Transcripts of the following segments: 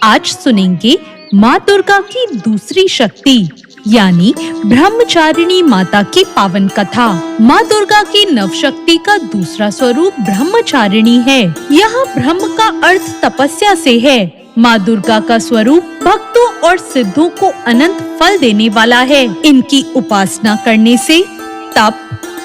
आज सुनेंगे माँ दुर्गा की दूसरी शक्ति यानी ब्रह्मचारिणी माता की पावन कथा। माँ दुर्गा की नवशक्ति का दूसरा स्वरूप ब्रह्मचारिणी है। यहाँ ब्रह्म का अर्थ तपस्या से है। माँ दुर्गा का स्वरूप भक्तों और सिद्धों को अनंत फल देने वाला है। इनकी उपासना करने से तप,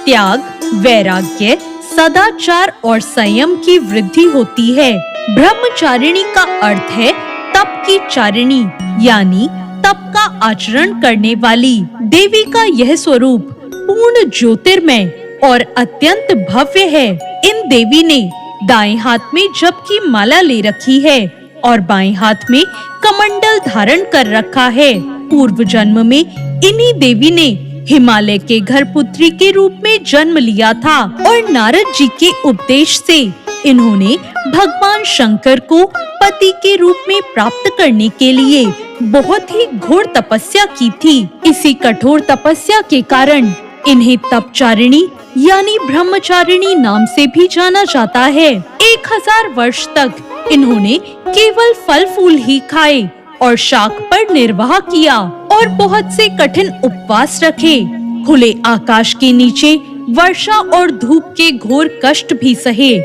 त्याग, वैराग्य, सदाचार और संयम की वृद्धि होती है। ब्रह्मचारिणी का अर्थ है तप की चारिणी यानी तप का आचरण करने वाली। देवी का यह स्वरूप पूर्ण ज्योतिर्मय और अत्यंत भव्य है। इन देवी ने दाएं हाथ में जप की माला ले रखी है और बाएं हाथ में कमंडल धारण कर रखा है। पूर्व जन्म में इन्हीं देवी ने हिमालय के घर पुत्री के रूप में जन्म लिया था और नारद जी के उपदेश से इन्होंने भगवान शंकर को पति के रूप में प्राप्त करने के लिए बहुत ही घोर तपस्या की थी। इसी कठोर तपस्या के कारण इन्हें तपचारिणी यानी ब्रह्मचारिणी नाम से भी जाना जाता है। 1000 वर्ष तक इन्होंने केवल फल फूल ही खाए और शाक पर निर्वाह किया और बहुत से कठिन उपवास रखे। खुले आकाश के नीचे वर्षा और धूप के घोर कष्ट भी सहे।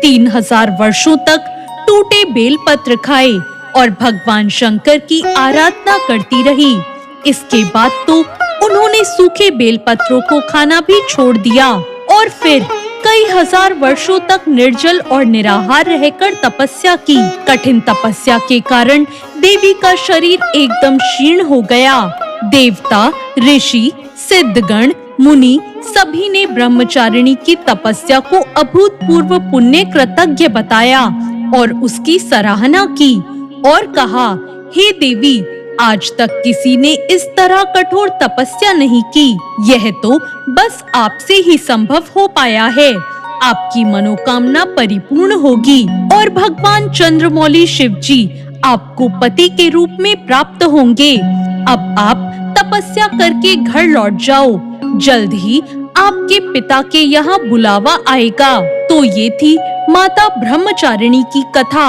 3000 वर्षों तक टूटे बेलपत्र खाए और भगवान शंकर की आराधना करती रही। इसके बाद तो उन्होंने सूखे बेलपत्रों को खाना भी छोड़ दिया और फिर कई हजार वर्षों तक निर्जल और निराहार रहकर तपस्या की। कठिन तपस्या के कारण देवी का शरीर एकदम क्षीण हो गया। देवता, ऋषि, सिद्धगण, मुनि सभी ने ब्रह्मचारिणी की तपस्या को अभूतपूर्व पुण्य कृतज्ञ बताया और उसकी सराहना की और कहा, हे देवी, आज तक किसी ने इस तरह कठोर तपस्या नहीं की। यह तो बस आपसे ही संभव हो पाया है। आपकी मनोकामना परिपूर्ण होगी और भगवान चंद्रमौली शिव जी आपको पति के रूप में प्राप्त होंगे। अब आप तपस्या करके घर लौट जाओ। जल्द ही आपके पिता के यहाँ बुलावा आएगा। तो ये थी माता ब्रह्मचारिणी की कथा।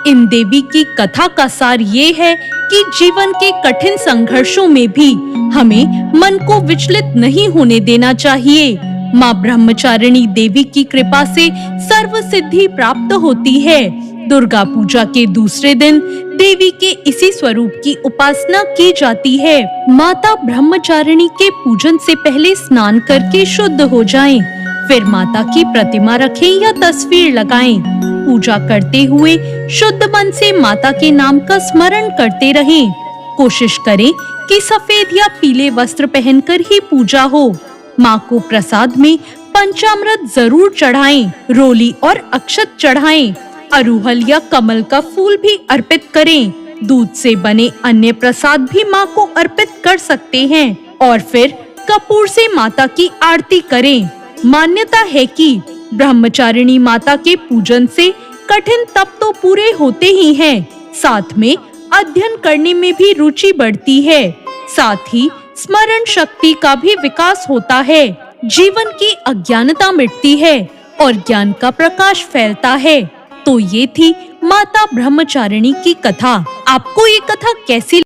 इन देवी की कथा का सार ये है कि जीवन के कठिन संघर्षों में भी हमें मन को विचलित नहीं होने देना चाहिए। माँ ब्रह्मचारिणी देवी की कृपा से सर्व सिद्धि प्राप्त होती है। दुर्गा पूजा के दूसरे दिन देवी के इसी स्वरूप की उपासना की जाती है। माता ब्रह्मचारिणी के पूजन से पहले स्नान करके शुद्ध हो जाएं, फिर माता की प्रतिमा रखें या तस्वीर लगाएं। पूजा करते हुए शुद्ध मन से माता के नाम का स्मरण करते रहें। कोशिश करें कि सफेद या पीले वस्त्र पहनकर ही पूजा हो। माँ को प्रसाद में पंचामृत जरूर चढ़ाएं, रोली और अक्षत चढ़ाएं। अरुहल या कमल का फूल भी अर्पित करें। दूध से बने अन्य प्रसाद भी माँ को अर्पित कर सकते हैं और फिर कपूर से माता की आरती करें। मान्यता है कि ब्रह्मचारिणी माता के पूजन से कठिन तप तो पूरे होते ही हैं, साथ में अध्ययन करने में भी रुचि बढ़ती है। साथ ही स्मरण शक्ति का भी विकास होता है। जीवन की अज्ञानता मिटती है और ज्ञान का प्रकाश फैलता है। तो ये थी माता ब्रह्मचारिणी की कथा। आपको ये कथा कैसी